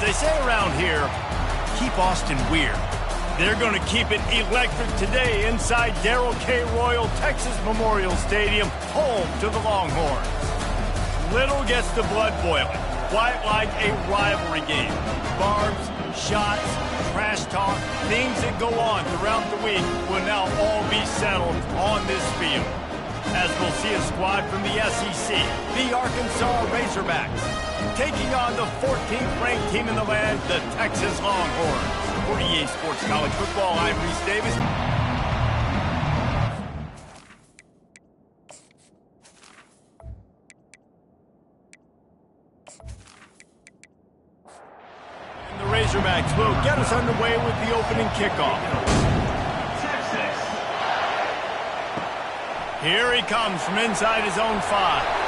As they say around here, keep Austin weird. They're going to keep it electric today inside Darrell K. Royal Texas Memorial Stadium, home to the Longhorns. Little gets the blood boiling, quite like a rivalry game. Barbs, shots, trash talk, things that go on throughout the week will now all be settled on this field. As we'll see a squad from the SEC, the Arkansas Razorbacks, taking on the 14th ranked team in the land, the Texas Longhorns. For EA Sports College Football, I'm Reese Davis. And the Razorbacks will get us underway with the opening kickoff. Here he comes from inside his own 5.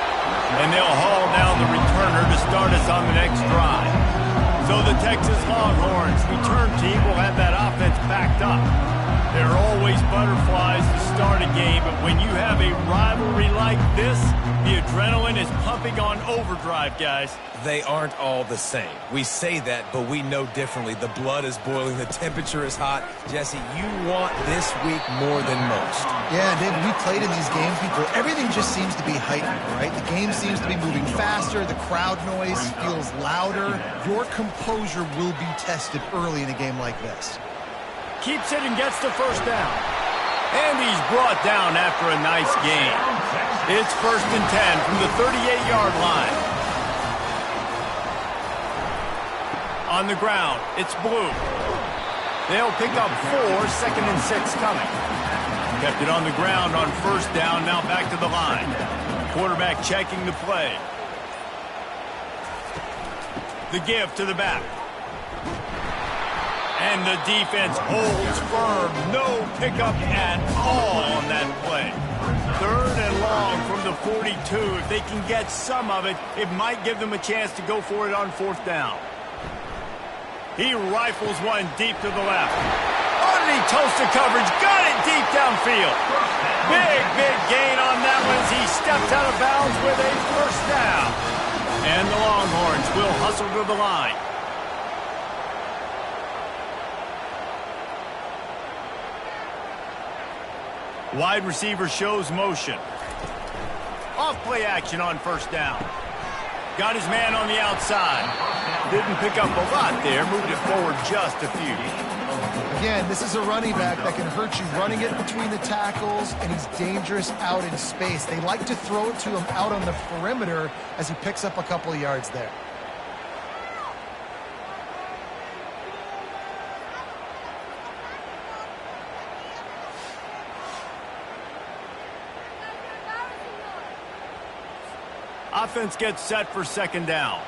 And they'll haul down the returner to start us on the next drive. So the Texas Longhorns return team will have that offense backed up. There are always butterflies to start a game, but when you have a rivalry like this, the adrenaline is pumping on overdrive, guys. They aren't all the same. We say that, but we know differently. The blood is boiling. The temperature is hot. Jesse, you want this week more than most. Yeah, David, we played in these games before. Everything just seems to be heightened, right? The game seems to be moving faster. The crowd noise feels louder. Your composure will be tested early in a game like this. Keeps it and gets the first down. And he's brought down after a nice gain. It's 1st and 10 from the 38-yard line. On the ground, it's Blue. They'll pick up 4, 2nd and 6 coming. Kept it on the ground on 1st down, now back to the line. Quarterback checking the play. The give to the back. And the defense holds firm. No pickup at all on that play. 3rd and long from the 42. If they can get some of it, it might give them a chance to go for it on 4th down. He rifles one deep to the left. Underneath toasted coverage. Got it deep downfield. Big gain on that one as he steps out of bounds with a 1st down. And the Longhorns will hustle to the line. Wide receiver shows motion. Off play action on 1st down. Got his man on the outside. Didn't pick up a lot there. Moved it forward just a few. Again, this is a running back that can hurt you running it between the tackles, and he's dangerous out in space. They like to throw it to him out on the perimeter as he picks up a couple of yards there. Offense gets set for 2nd down.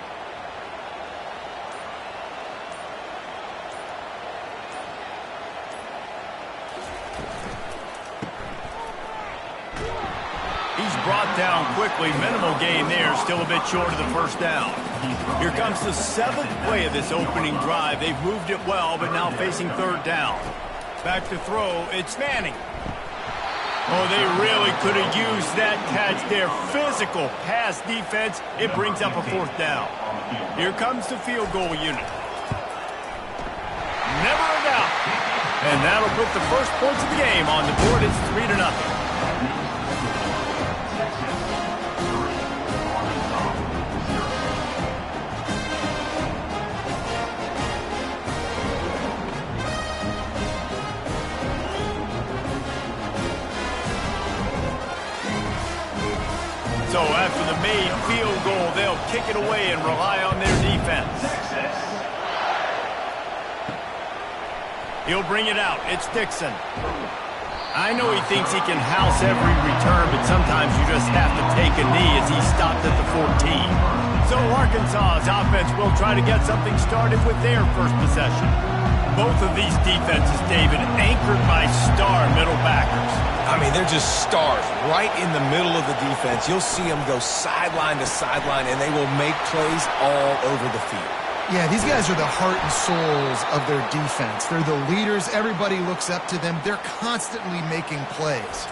He's brought down quickly. Minimal gain there. Still a bit short of the 1st down. Here comes the 7th play of this opening drive. They've moved it well, but now facing 3rd down. Back to throw. It's Manning. Oh, they really could have used that catch there. Physical pass defense. It brings up a 4th down. Here comes the field goal unit. Never a doubt. And that'll put the first points of the game on the board. It's 3-0. So after the made field goal, they'll kick it away and rely on their defense. He'll bring it out. It's Dixon. I know he thinks he can house every return, but sometimes you just have to take a knee as he stopped at the 14. So Arkansas's offense will try to get something started with their first possession. Both of these defenses, David, anchored by star middle backers. I mean, they're just stars right in the middle of the defense. You'll see them go sideline to sideline, and they will make plays all over the field. Yeah, these guys are the heart and souls of their defense. They're the leaders. Everybody looks up to them. They're constantly making plays.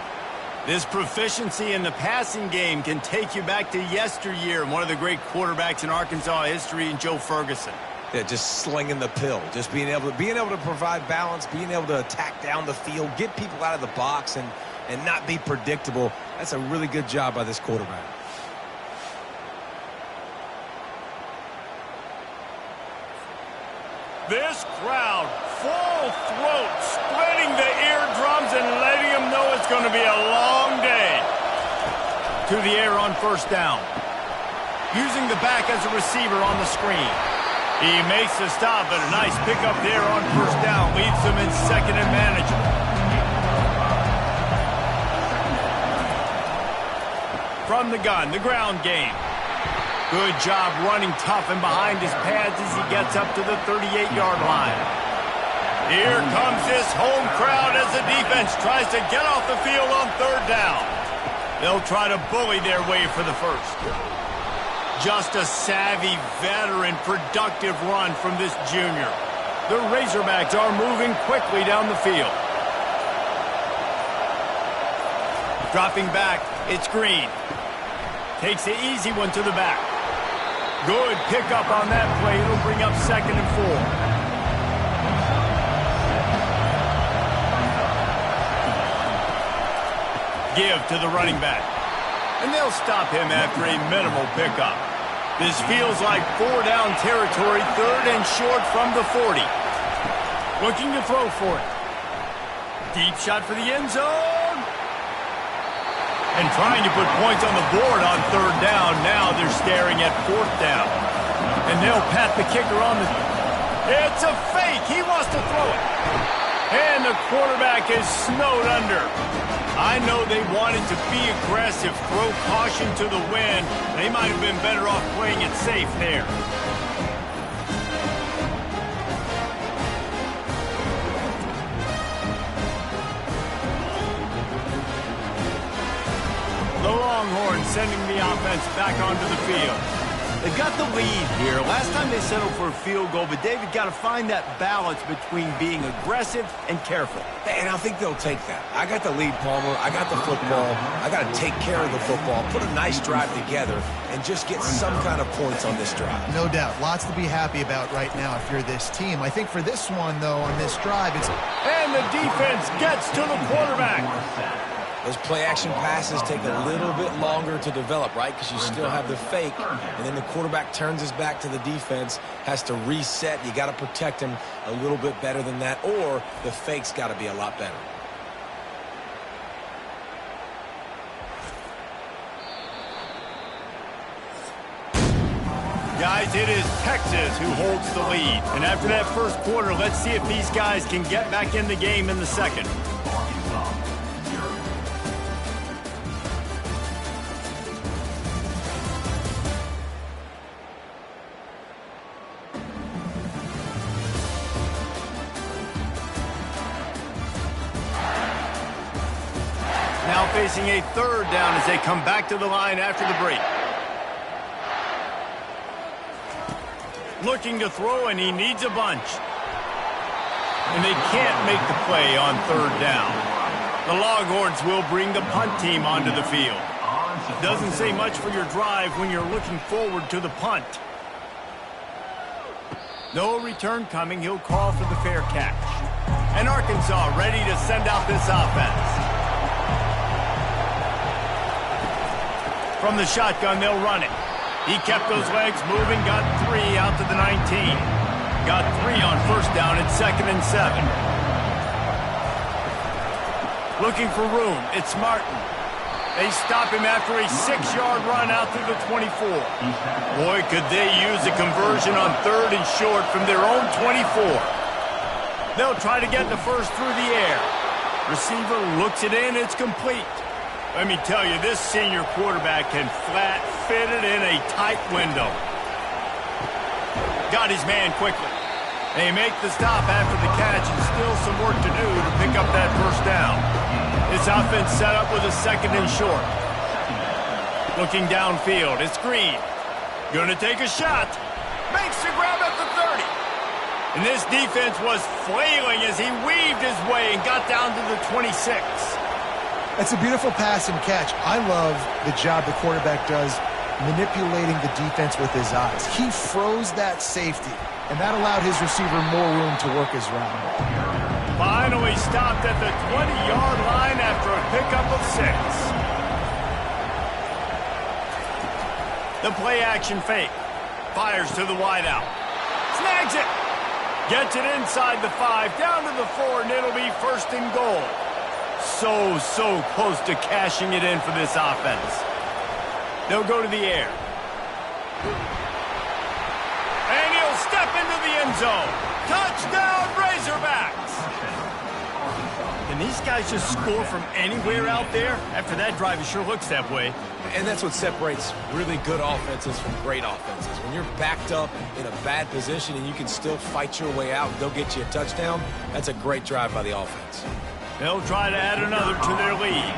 This proficiency in the passing game can take you back to yesteryear, one of the great quarterbacks in Arkansas history, Joe Ferguson. Yeah, just slinging the pill, just being able to provide balance, being able to attack down the field, get people out of the box, and not be predictable. That's a really good job by this quarterback. This crowd, full throat, splitting the eardrums and letting them know it's going to be a long day. To the air on first down. Using the back as a receiver on the screen. He makes the stop, but a nice pickup there on first down. Leaves them in second and manageable. From the gun, the ground game. Good job running tough and behind his pads as he gets up to the 38-yard line. Here comes this home crowd as the defense tries to get off the field on third down. They'll try to bully their way for the first. Just a savvy, veteran, productive run from this junior. The Razorbacks are moving quickly down the field. Dropping back, it's Green. Takes the easy one to the back. Good pickup on that play. It'll bring up 2nd and 4. Give to the running back. And they'll stop him after a minimal pickup. This feels like 4-down territory, 3rd and short from the 40. Looking to throw for it. Deep shot for the end zone. And trying to put points on the board on 3rd down. Now they're staring at 4th down. And they'll pat the kicker on the... It's a fake. He wants to throw it. And the quarterback is snowed under. I know they wanted to be aggressive, throw caution to the wind. They might have been better off playing it safe there. The Longhorns sending the offense back onto the field. They've got the lead here. Last time they settled for a field goal, but David got to find that balance between being aggressive and careful. And I think they'll take that. I got the lead, Palmer. I got the football. I got to take care of the football, put a nice drive together, and just get some kind of points on this drive. No doubt. Lots to be happy about right now if you're this team. I think for this one, though, on this drive, it's... And the defense gets to the quarterback. Those play-action passes take a little bit longer to develop, right? Because you still have the fake, and then the quarterback turns his back to the defense, has to reset. You got to protect him a little bit better than that, or the fake's got to be a lot better. Guys, it is Texas who holds the lead. And after that first quarter, let's see if these guys can get back in the game in the second. Now facing a 3rd down as they come back to the line after the break. Looking to throw, and he needs a bunch. And they can't make the play on 3rd down. The Longhorns will bring the punt team onto the field. Doesn't say much for your drive when you're looking forward to the punt. No return coming. He'll call for the fair catch. And Arkansas ready to send out this offense. From the shotgun, they'll run it. He kept those legs moving, got 3 out to the 19. Got 3 on first down at 2nd and 7. Looking for room, it's Martin. They stop him after a 6-yard run out to the 24. Boy, could they use a conversion on 3rd and short from their own 24. They'll try to get the first through the air. Receiver looks it in, it's complete. Let me tell you, this senior quarterback can flat fit it in a tight window. Got his man quickly. They make the stop after the catch, and still some work to do to pick up that first down. This offense set up with a 2nd and short. Looking downfield, it's Green. Gonna take a shot. Makes the grab at the 30. And this defense was flailing as he weaved his way and got down to the 26. It's a beautiful pass and catch. I love the job the quarterback does manipulating the defense with his eyes. He froze that safety, and that allowed his receiver more room to work his route. Finally stopped at the 20-yard line after a pickup of 6. The play-action fake. Fires to the wideout. Snags it. Gets it inside the 5, down to the 4, and it'll be first and goal. So close to cashing it in for this offense. They'll go to the air. And he'll step into the end zone. Touchdown, Razorbacks! Can these guys just score from anywhere out there? After that drive, it sure looks that way. And that's what separates really good offenses from great offenses. When you're backed up in a bad position and you can still fight your way out and go get you a touchdown, that's a great drive by the offense. They'll try to add another to their lead.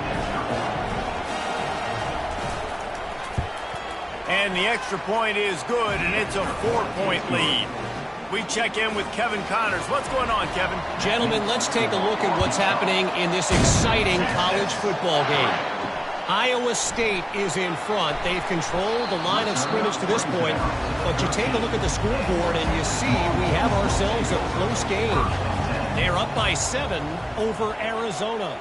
And the extra point is good, and it's a 4-point lead. We check in with Kevin Connors. What's going on, Kevin? Gentlemen, let's take a look at what's happening in this exciting college football game. Iowa State is in front. They've controlled the line of scrimmage to this point, but you take a look at the scoreboard and you see we have ourselves a close game. They're up by 7 over Arizona.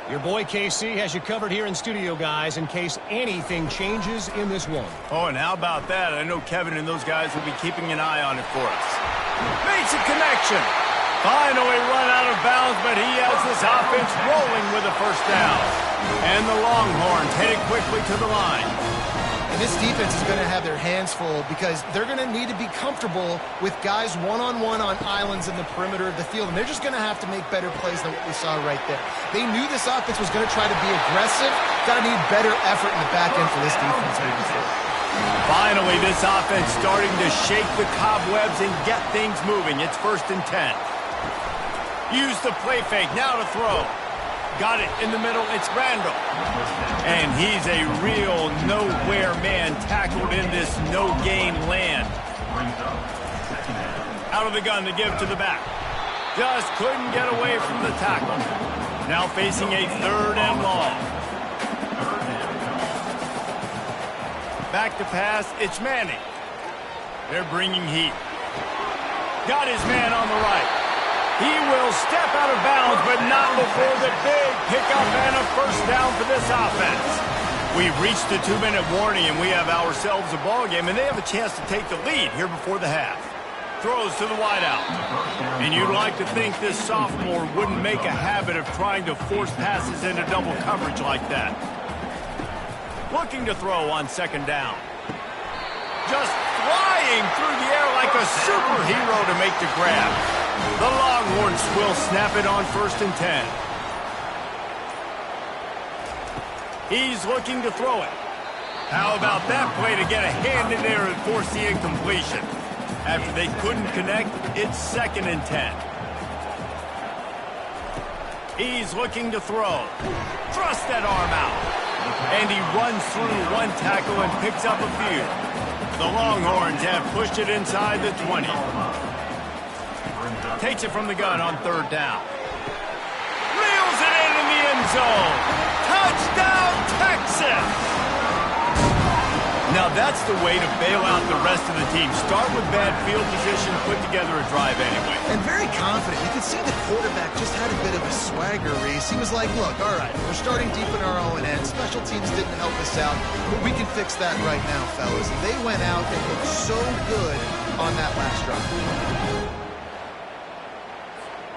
Your boy KC has you covered here in studio, guys, in case anything changes in this one. Oh, and how about that? I know Kevin and those guys will be keeping an eye on it for us. Makes a connection. Finally run out of bounds, but he has this offense rolling with a first down. And the Longhorns headed quickly to the line. And this defense is going to have their hands full because they're going to need to be comfortable with guys one-on-one on islands in the perimeter of the field. And they're just going to have to make better plays than what we saw right there. They knew this offense was going to try to be aggressive. Got to need better effort in the back end for this defense moving forward. Finally, this offense starting to shake the cobwebs and get things moving. It's 1st and 10. Use the play fake, now to throw. Got it in the middle, it's Randall. And he's a real nowhere man tackled in this no-gain land. Out of the gun to give to the back. Just couldn't get away from the tackle. Now facing a 3rd and long. Back to pass, it's Manning. They're bringing heat. Got his man on the right. He will step out of bounds, but not before the big pickup and a first down for this offense. We've reached the 2-minute warning, and we have ourselves a ball game, and they have a chance to take the lead here before the half. Throws to the wideout. And you'd like to think this sophomore wouldn't make a habit of trying to force passes into double coverage like that. Looking to throw on 2nd down. Just flying through the air like a superhero to make the grab. The Longhorns will snap it on 1st and 10. He's looking to throw it. How about that play to get a hand in there and force the incompletion? After they couldn't connect, it's 2nd and 10. He's looking to throw. Thrust that arm out. And he runs through one tackle and picks up a few. The Longhorns have pushed it inside the 20. Takes it from the gun on 3rd down. Reels it in the end zone. Touchdown, Texas! Now that's the way to bail out the rest of the team. Start with bad field position, put together a drive anyway. And very confident. You could see the quarterback just had a bit of a swagger, Reese. He was like, look, all right, we're starting deep in our own end. Special teams didn't help us out, but we can fix that right now, fellas. And they went out and looked so good on that last drive.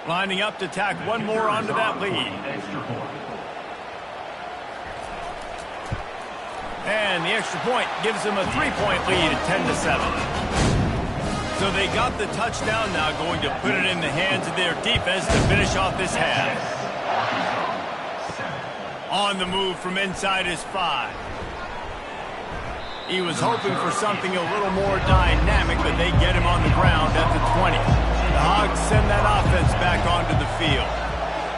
Lining up to tack one more onto that lead. And the extra point gives them a 3-point lead at 10-7. So they got the touchdown, now going to put it in the hands of their defense to finish off this half. On the move from inside his 5. He was hoping for something a little more dynamic, but they get him on the ground at the 20. The Hogs send that offense back onto the field.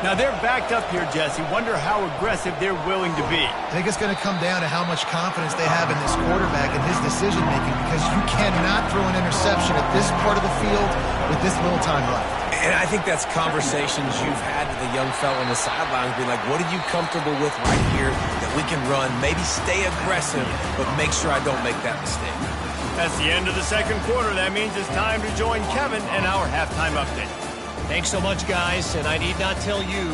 Now they're backed up here, Jesse. Wonder how aggressive they're willing to be. I think it's going to come down to how much confidence they have in this quarterback and his decision-making, because you cannot throw an interception at this part of the field with this little time left. And I think that's conversations you've had with the young fella on the sidelines, being like, what are you comfortable with right here that we can run? Maybe stay aggressive, but make sure I don't make that mistake. That's the end of the second quarter. That means it's time to join Kevin in our halftime update. Thanks so much, guys, and I need not tell you,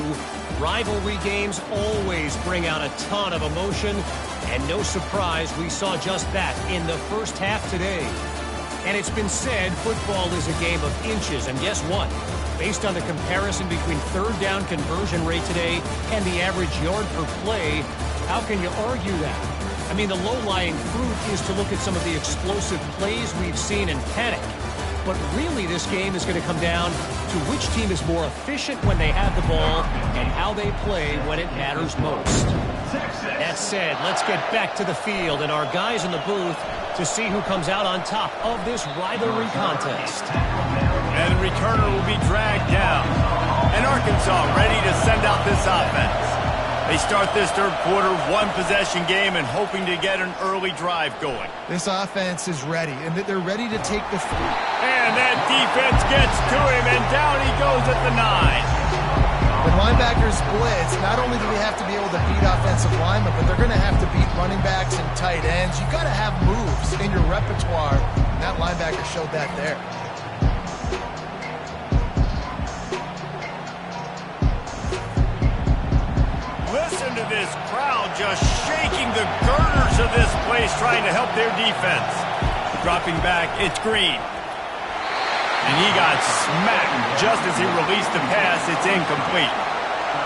rivalry games always bring out a ton of emotion, and no surprise we saw just that in the first half today. And it's been said football is a game of inches, and guess what? Based on the comparison between third down conversion rate today and the average yard per play, how can you argue that? I mean, the low-lying fruit is to look at some of the explosive plays we've seen and panic. But really, this game is going to come down to which team is more efficient when they have the ball and how they play when it matters most. That said, let's get back to the field and our guys in the booth to see who comes out on top of this rivalry contest. And the returner will be dragged down. And Arkansas ready to send out this offense. They start this third quarter one-possession game and hoping to get an early drive going. This offense is ready, and they're ready to take the field. And that defense gets to him, and down he goes at the 9. When linebackers blitz, not only do they have to be able to beat offensive linemen, but they're going to have to beat running backs and tight ends. You've got to have moves in your repertoire, and that linebacker showed that there. Listen to this crowd just shaking the girders of this place, trying to help their defense. Dropping back, it's Green. And he got smacked just as he released the pass. It's incomplete.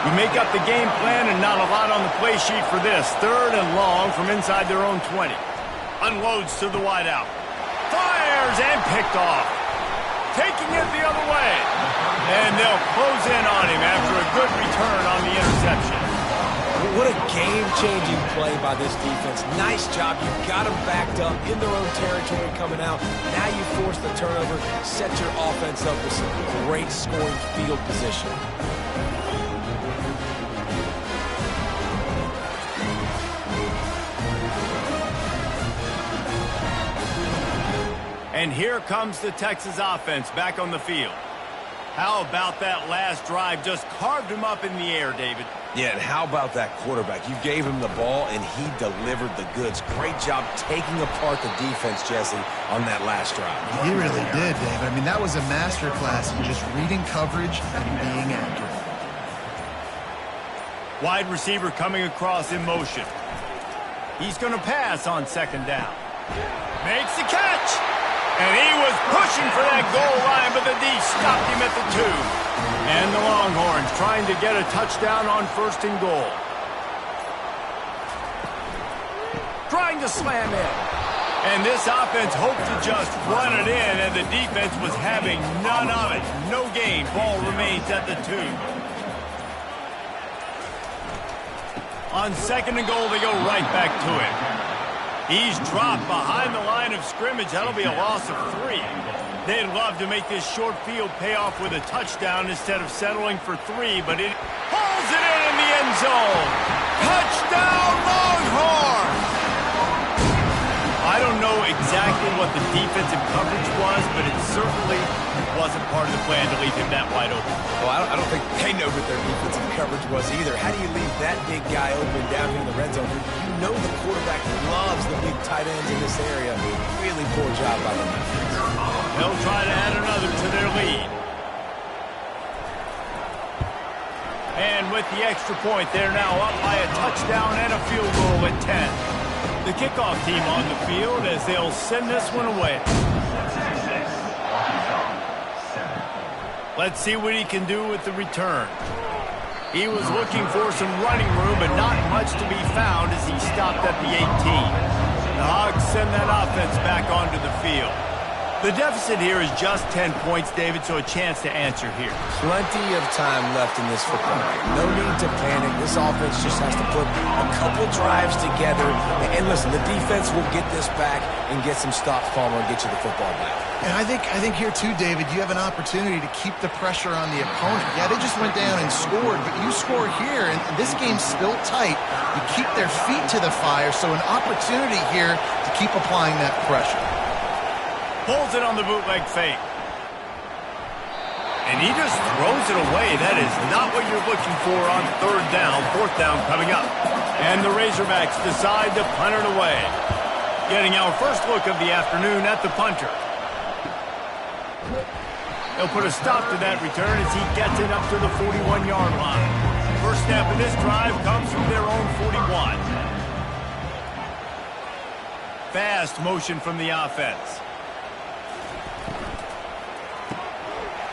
We make up the game plan and not a lot on the play sheet for this. Third and long from inside their own 20. Unloads to the wideout. Fires and picked off. Taking it the other way. And they'll close in on him after a good return on the interception. What a game-changing play by this defense. Nice job. You got them backed up in their own territory coming out. Now you force the turnover, set your offense up with some great scoring field position. And here comes the Texas offense back on the field. How about that last drive? Just carved him up in the air, David. Yeah, and how about that quarterback? You gave him the ball, and he delivered the goods. Great job taking apart the defense, Jesse, on that last drive. He really did, David. I mean, that was a masterclass in just reading coverage and being accurate. Wide receiver coming across in motion. He's going to pass on second down. Makes the catch. And he was pushing for that goal line, but the D stopped him at the 2. And the Longhorns trying to get a touchdown on first and goal. Trying to slam in. And this offense hoped to just run it in, and the defense was having none of it. No gain. Ball remains at the 2. On second and goal, they go right back to him. He's dropped behind the line of scrimmage. That'll be a loss of 3. They'd love to make this short field pay off with a touchdown instead of settling for 3, but it hauls it in the end zone. Touchdown, Longhorns! I don't know exactly what the defensive coverage was, but it certainly wasn't part of the plan to leave him that wide open. Well, I don't think they know what their defensive coverage was either. How do you leave that big guy open down here in the red zone? You know the quarterback loves the big tight ends in this area. Really poor job by the defense. They'll try to add another to their lead. And with the extra point, they're now up by a touchdown and a field goal at 10. The kickoff team on the field as they'll send this one away. Let's see what he can do with the return. He was looking for some running room, but not much to be found as he stopped at the 18. The Hogs send that offense back onto the field. The deficit here is just 10 points, David, so a chance to answer here. Plenty of time left in this football game. No need to panic. This offense just has to put a couple drives together. And listen, the defense will get this back and get some stops, Palmer, and get you the football back. And I think here too, David, you have an opportunity to keep the pressure on the opponent. Yeah, they just went down and scored, but you score here, and this game's still tight. You keep their feet to the fire, so an opportunity here to keep applying that pressure. Pulls it on the bootleg fake. And he just throws it away. That is not what you're looking for on third down. Fourth down coming up. And the Razorbacks decide to punt it away. Getting our first look of the afternoon at the punter. They'll put a stop to that return as he gets it up to the 41-yard line. First snap of this drive comes from their own 41. Fast motion from the offense.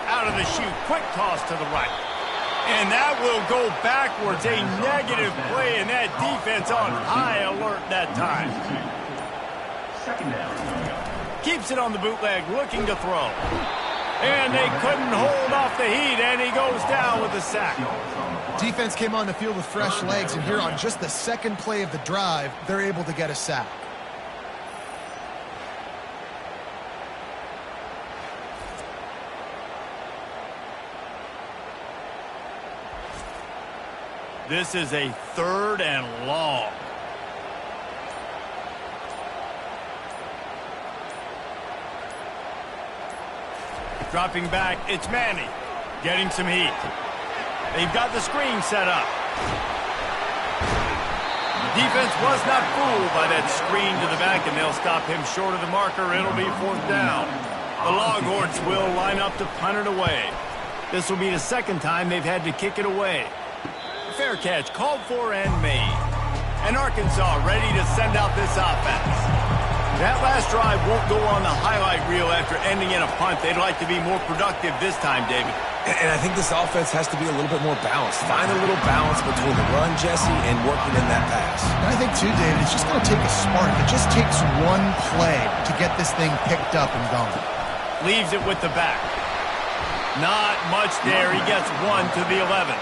Out of the chute, quick toss to the right. And that will go backwards. A negative play, and that defense on high alert that time. Keeps it on the bootleg, looking to throw. And they couldn't hold off the heat, and he goes down with a sack. Defense came on the field with fresh legs, and here on just the second play of the drive, they're able to get a sack. This is a 3rd and long. Dropping back, it's Manny. Getting some heat. They've got the screen set up. Defense was not fooled by that screen to the back, and they'll stop him short of the marker. It'll be 4th down. The Longhorns will line up to punt it away. This will be the second time they've had to kick it away. Fair catch called for and made. And Arkansas ready to send out this offense. That last drive won't go on the highlight reel after ending in a punt. They'd like to be more productive this time, David. And I think this offense has to be a little bit more balanced. Find a little balance between the run, Jesse, and working in that pass. And I think, too, David, it's just going to take a spark. It just takes one play to get this thing picked up and going. Leaves it with the back. Not much there. He gets one to the 11.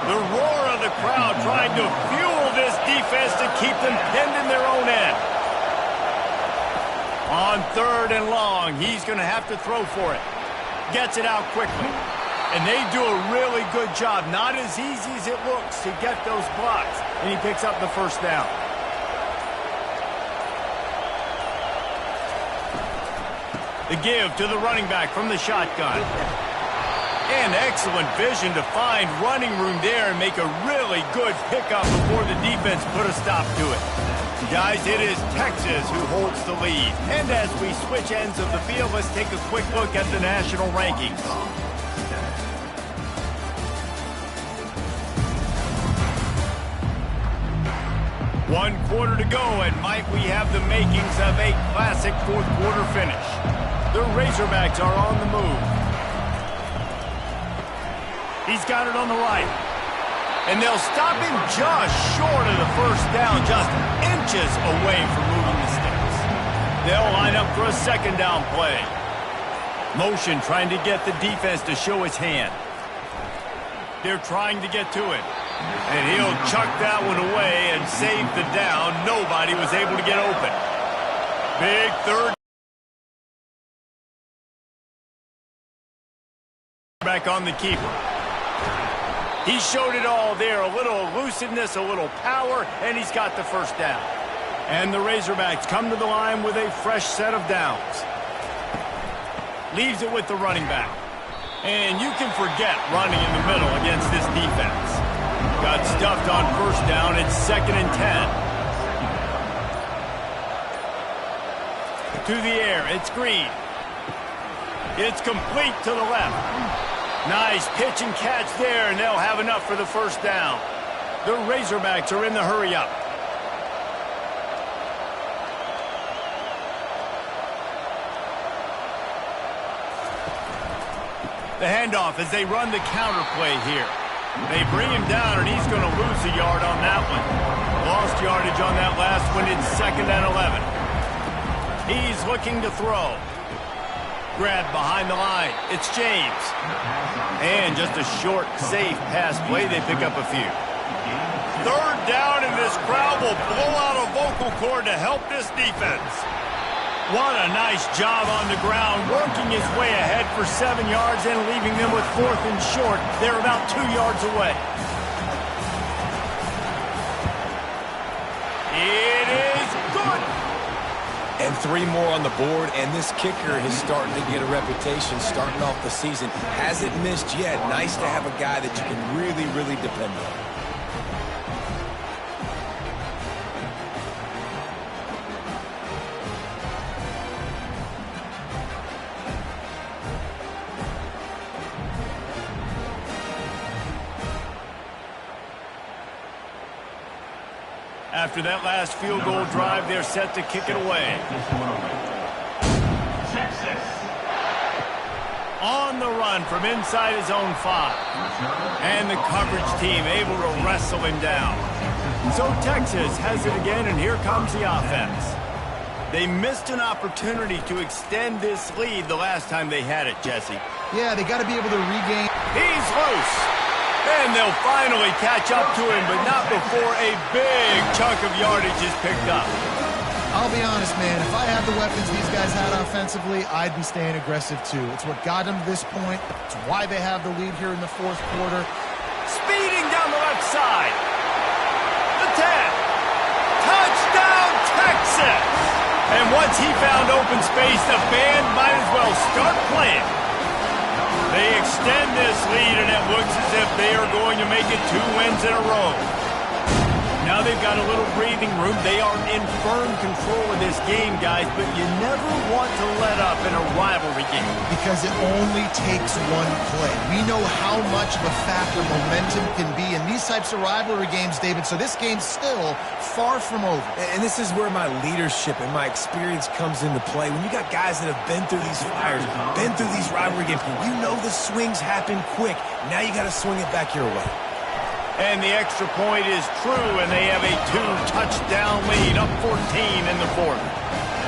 The roar of the crowd trying to fuel this defense to keep them pinned in their own end. On 3rd and long, he's going to have to throw for it. Gets it out quickly. And they do a really good job. Not as easy as it looks to get those blocks. And he picks up the first down. The give to the running back from the shotgun. And excellent vision to find running room there and make a really good pickup before the defense put a stop to it. Guys, it is Texas who holds the lead. And as we switch ends of the field, let's take a quick look at the national rankings. One quarter to go, and might we have the makings of a classic fourth quarter finish. The Razorbacks are on the move. He's got it on the right. And they'll stop him just short of the first down, just inches away from moving the sticks. They'll line up for a second down play. Motion trying to get the defense to show his hand. They're trying to get to it. And he'll chuck that one away and save the down. Nobody was able to get open. Big third. Back on the keeper. He showed it all there. A little elusiveness, a little power, and he's got the first down. And the Razorbacks come to the line with a fresh set of downs. Leaves it with the running back. And you can forget running in the middle against this defense. Got stuffed on first down. It's 2nd and 10. To the air. It's Green. It's complete to the left. Nice pitch and catch there, and they'll have enough for the first down. The Razorbacks are in the hurry-up. The handoff as they run the counter play here. They bring him down, and he's going to lose a yard on that one. Lost yardage on that last one. It's 2nd and 11. He's looking to throw. Grab behind the line. It's James. And just a short, safe pass play. They pick up a few. 3rd down, and this crowd will blow out a vocal cord to help this defense. What a nice job on the ground, working his way ahead for 7 yards and leaving them with 4th and short. They're about 2 yards away. And 3 more on the board, and this kicker is starting to get a reputation starting off the season. Hasn't missed yet. Nice to have a guy that you can really, really depend on. After that last field goal drive, they're set to kick it away. On the run from inside his own 5. And the coverage team able to wrestle him down. So Texas has it again, and here comes the offense. They missed an opportunity to extend this lead the last time they had it, Jesse. Yeah, they got to be able to regain. He's loose. And they'll finally catch up to him, but not before a big chunk of yardage is picked up. I'll be honest, man. If I had the weapons these guys had offensively, I'd be staying aggressive too. It's what got them to this point. It's why they have the lead here in the 4th quarter. Speeding down the left side. The 10. Touchdown, Texas! And once he found open space, the band might as well start playing. They extend this lead, and it looks as if they are going to make it 2 wins in a row. Now they've got a little breathing room. They are in firm control of this game, guys, but you never want to let up in a rivalry game. Because it only takes one play. We know how much of a factor momentum can be in these types of rivalry games, David, so this game's still far from over. And this is where my leadership and my experience comes into play. When you got guys that have been through these fires, been through these rivalry games, you know the swings happen quick. Now you got to swing it back your way. And the extra point is true, and they have a 2-touchdown lead, up 14 in the 4th.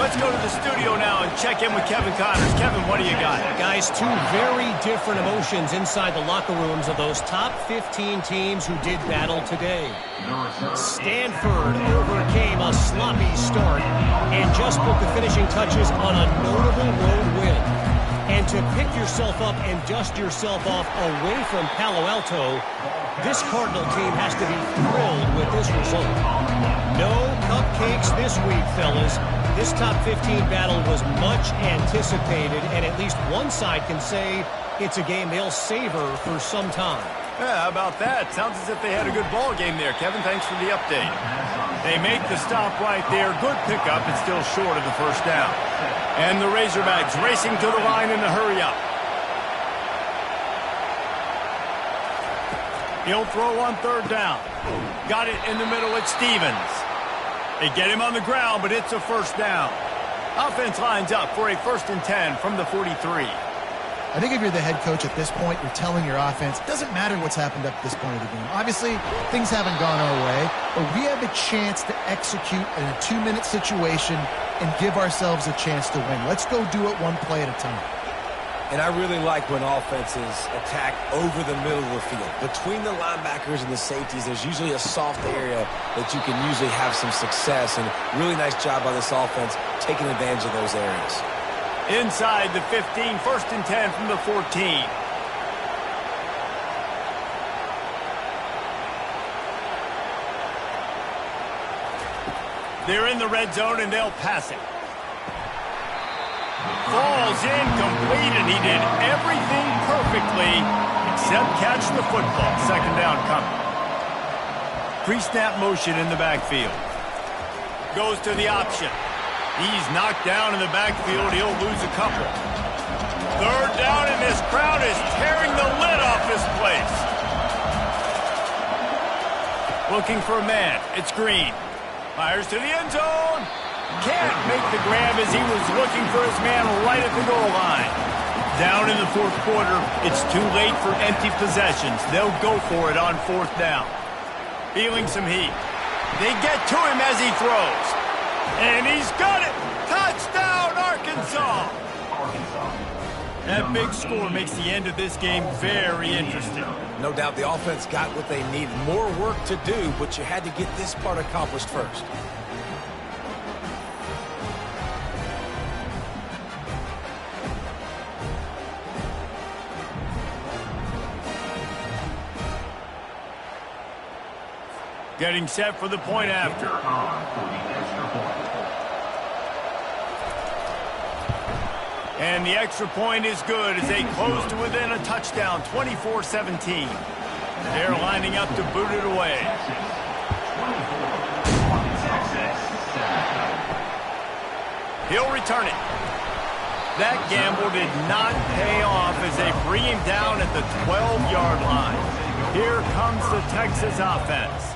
Let's go to the studio now and check in with Kevin Connors. Kevin, what do you got? Guys, 2 very different emotions inside the locker rooms of those top 15 teams who did battle today. Stanford overcame a sloppy start and just put the finishing touches on a notable road win. And to pick yourself up and dust yourself off away from Palo Alto, this Cardinal team has to be thrilled with this result. No cupcakes this week, fellas. This top 15 battle was much anticipated, and at least one side can say it's a game they'll savor for some time. Yeah, how about that? Sounds as if they had a good ball game there. Kevin, thanks for the update. They make the stop right there. Good pickup, and still short of the first down. And the Razorbacks racing to the line in the hurry-up. He'll throw on 3rd down. Got it in the middle at Stevens. They get him on the ground, but it's a first down. Offense lines up for a 1st and 10 from the 43. I think if you're the head coach at this point, you're telling your offense, it doesn't matter what's happened up to this point of the game. Obviously, things haven't gone our way, but we have a chance to execute in a 2-minute situation and give ourselves a chance to win. Let's go do it one play at a time. And I really like when offenses attack over the middle of the field. Between the linebackers and the safeties, there's usually a soft area that you can usually have some success. And really nice job by this offense taking advantage of those areas. Inside the 15, 1st and 10 from the 14. They're in the red zone, and they'll pass it. Falls incomplete, and he did everything perfectly except catch the football. 2nd down coming. Pre-snap motion in the backfield. Goes to the option. He's knocked down in the backfield. He'll lose a couple. 3rd down, and this crowd is tearing the lid off this place. Looking for a man. It's Green. Fires to the end zone. Can't make the grab as he was looking for his man right at the goal line. Down in the 4th quarter, it's too late for empty possessions. They'll go for it on 4th down. Feeling some heat. They get to him as he throws. And he's got it! Touchdown, Arkansas! That big score makes the end of this game very interesting. No doubt the offense got what they needed. More work to do, but you had to get this part accomplished first. Getting set for the point after. And the extra point is good as they close to within a touchdown, 24-17. They're lining up to boot it away. He'll return it. That gamble did not pay off as they bring him down at the 12-yard line. Here comes the Texas offense.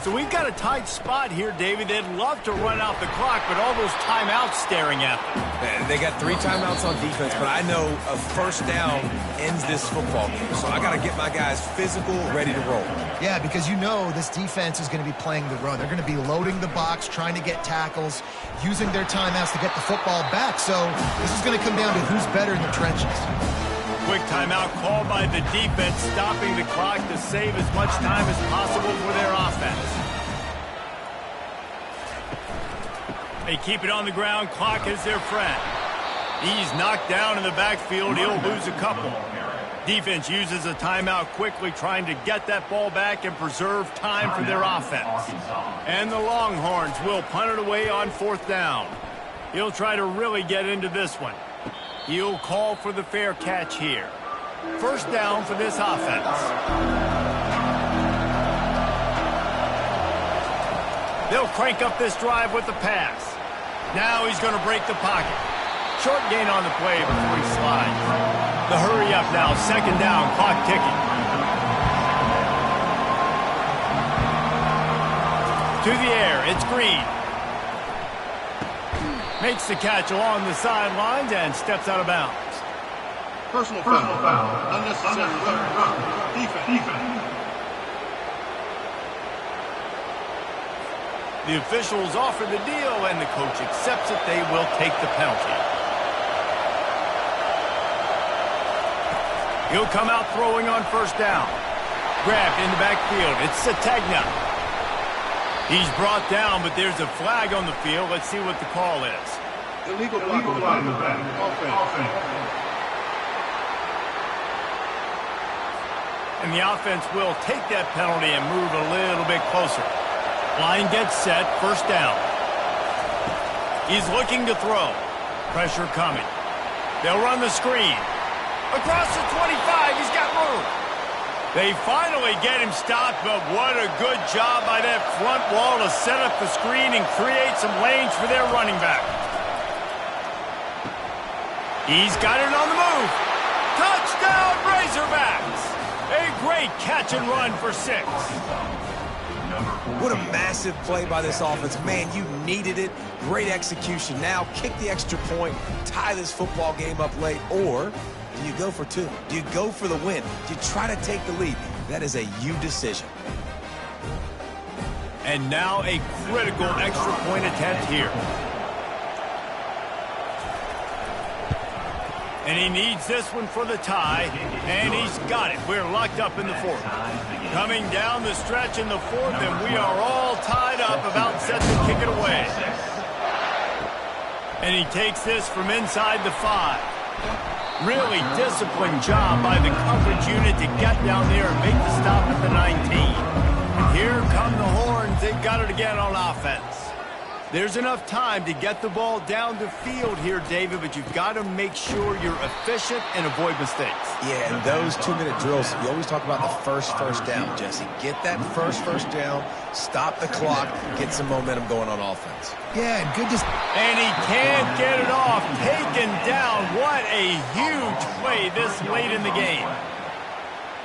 So we've got a tight spot here, David. They'd love to run out the clock, but all those timeouts staring at them. They got 3 timeouts on defense, but I know a first down ends this football game. So I got to get my guys physical, ready to roll. Yeah, because you know this defense is going to be playing the run. They're going to be loading the box, trying to get tackles, using their timeouts to get the football back. So this is going to come down to who's better in the trenches. Quick timeout called by the defense, stopping the clock to save as much time as possible for their offense. They keep it on the ground. Clock is their friend. He's knocked down in the backfield. He'll lose a couple. Defense uses a timeout quickly, trying to get that ball back and preserve time for their offense. And the Longhorns will punt it away on 4th down. He'll try to really get into this one. He'll call for the fair catch here. First down for this offense. They'll crank up this drive with the pass. Now he's going to break the pocket. Short gain on the play before he slides. The hurry up now, 2nd down, clock ticking. To the air, it's Green. Makes the catch along the sidelines and steps out of bounds. Personal foul. Unnecessary run. Defense. The officials offer the deal, and the coach accepts it. They will take the penalty. He'll come out throwing on 1st down. Grabbed in the backfield. It's Sategna. He's brought down, but there's a flag on the field. Let's see what the call is. Illegal block in the back. Offense. And the offense will take that penalty and move a little bit closer. Line gets set, 1st down. He's looking to throw. Pressure coming. They'll run the screen. Across the 25, he's got room. They finally get him stopped, but what a good job by that front wall to set up the screen and create some lanes for their running back. He's got it on the move. Touchdown, Razorbacks! A great catch and run for 6. What a massive play by this offense. Man, you needed it. Great execution. Now kick the extra point, tie this football game up late, or do you go for 2? Do you go for the win? Do you try to take the lead? That is a you decision. And now a critical extra point attempt here. And he needs this one for the tie, and he's got it. We're locked up in the 4th. Coming down the stretch in the 4th, and we are all tied up, about set to kick it away. And he takes this from inside the 5. Really disciplined job by the coverage unit to get down there and make the stop at the 19. And here come the Horns. They've got it again on offense. There's enough time to get the ball down the field here, David, but you've got to make sure you're efficient and avoid mistakes. Yeah, and those 2-minute drills, you always talk about the first down, Jesse. Get that first down, stop the clock, get some momentum going on offense. Yeah, and good to... And he can't get it off. Taken down. What a huge play this late in the game.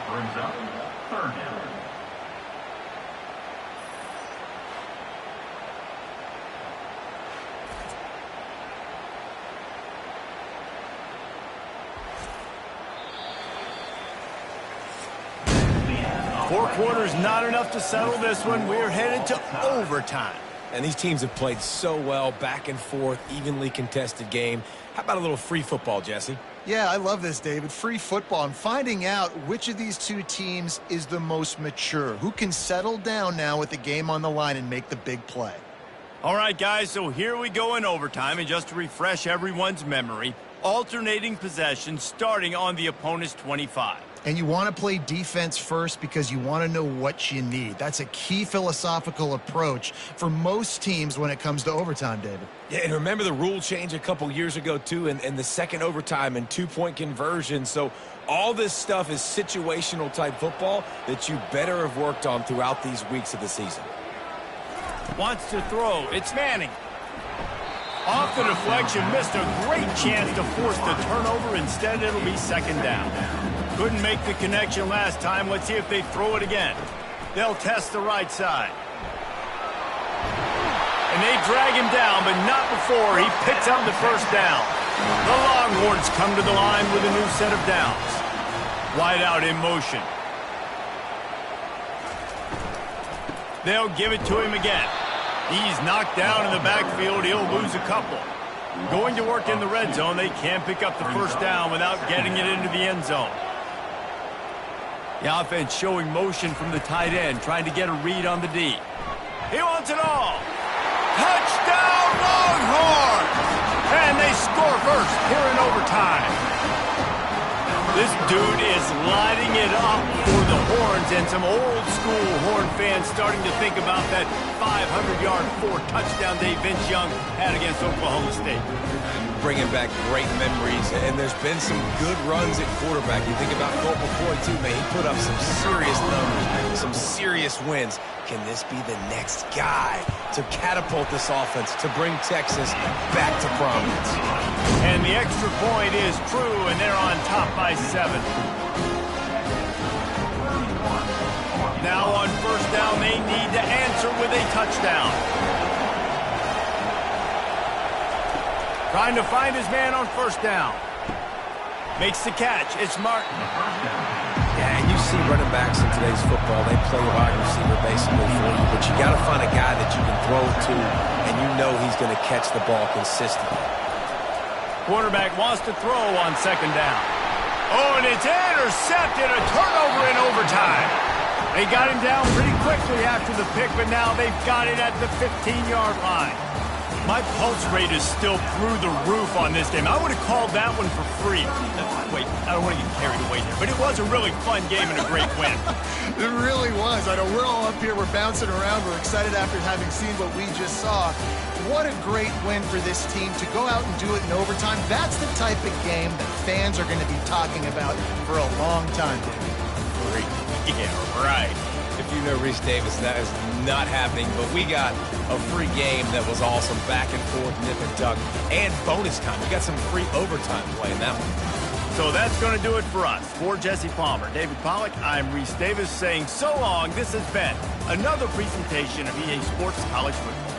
Brings up 3rd down. Four quarters not enough to settle this one. We're headed to overtime. And these teams have played so well, back and forth, evenly contested game. How about a little free football, Jesse? Yeah, I love this, David. Free football. I'm finding out which of these two teams is the most mature. Who can settle down now with the game on the line and make the big play? All right, guys, so here we go in overtime. And just to refresh everyone's memory, alternating possession starting on the opponent's 25. And you want to play defense first because you want to know what you need. That's a key philosophical approach for most teams when it comes to overtime, David. Yeah, and remember the rule change a couple years ago, too, and the second overtime and two-point conversion. So all this stuff is situational type football that you better have worked on throughout these weeks of the season. Wants to throw. It's Manning. Off the deflection, missed a great chance to force the turnover. Instead, it'll be second down. Couldn't make the connection last time. Let's see if they throw it again. They'll test the right side. And they drag him down, but not before he picks up the first down. The Longhorns come to the line with a new set of downs. Wide out in motion. They'll give it to him again. He's knocked down in the backfield. He'll lose a couple. Going to work in the red zone. They can't pick up the first down without getting it into the end zone. The offense showing motion from the tight end, trying to get a read on the D. He wants it all. Touchdown, Longhorns! And they score first here in overtime. This dude is lighting it up for the Horns, and some old-school Horn fans starting to think about that 500-yard, 4-touchdown day Vince Young had against Oklahoma State. Bringing back great memories, and there's been some good runs at quarterback. You think about Colt McCoy, too, man. He put up some serious numbers, some serious wins. Can this be the next guy to catapult this offense, to bring Texas back to prominence? And the extra point is true, and they're on top by 7. Now on first down, they need to answer with a touchdown. Trying to find his man on first down. Makes the catch. It's Martin. Yeah, and you see running backs in today's football, they play wide receiver basically for you, but you got to find a guy that you can throw to, and you know he's going to catch the ball consistently. Quarterback wants to throw on second down. Oh, and it's intercepted. A turnover in overtime. They got him down pretty quickly after the pick, but now they've got it at the 15-yard line. My pulse rate is still through the roof on this game. I would have called that one for free. Wait, I don't want to get carried away here, but it was a really fun game and a great win. It really was. I know we're all up here. We're bouncing around. We're excited after having seen what we just saw. What a great win for this team to go out and do it in overtime. That's the type of game that fans are going to be talking about for a long time, David. Great. Yeah, right. If you know Reese Davis, that is not happening, but we got a free game that was awesome, back and forth, nip and tuck, and bonus time. We got some free overtime play in that one. So that's going to do it for us. For Jesse Palmer, David Pollack, I'm Reese Davis saying so long. This has been another presentation of EA Sports College Football.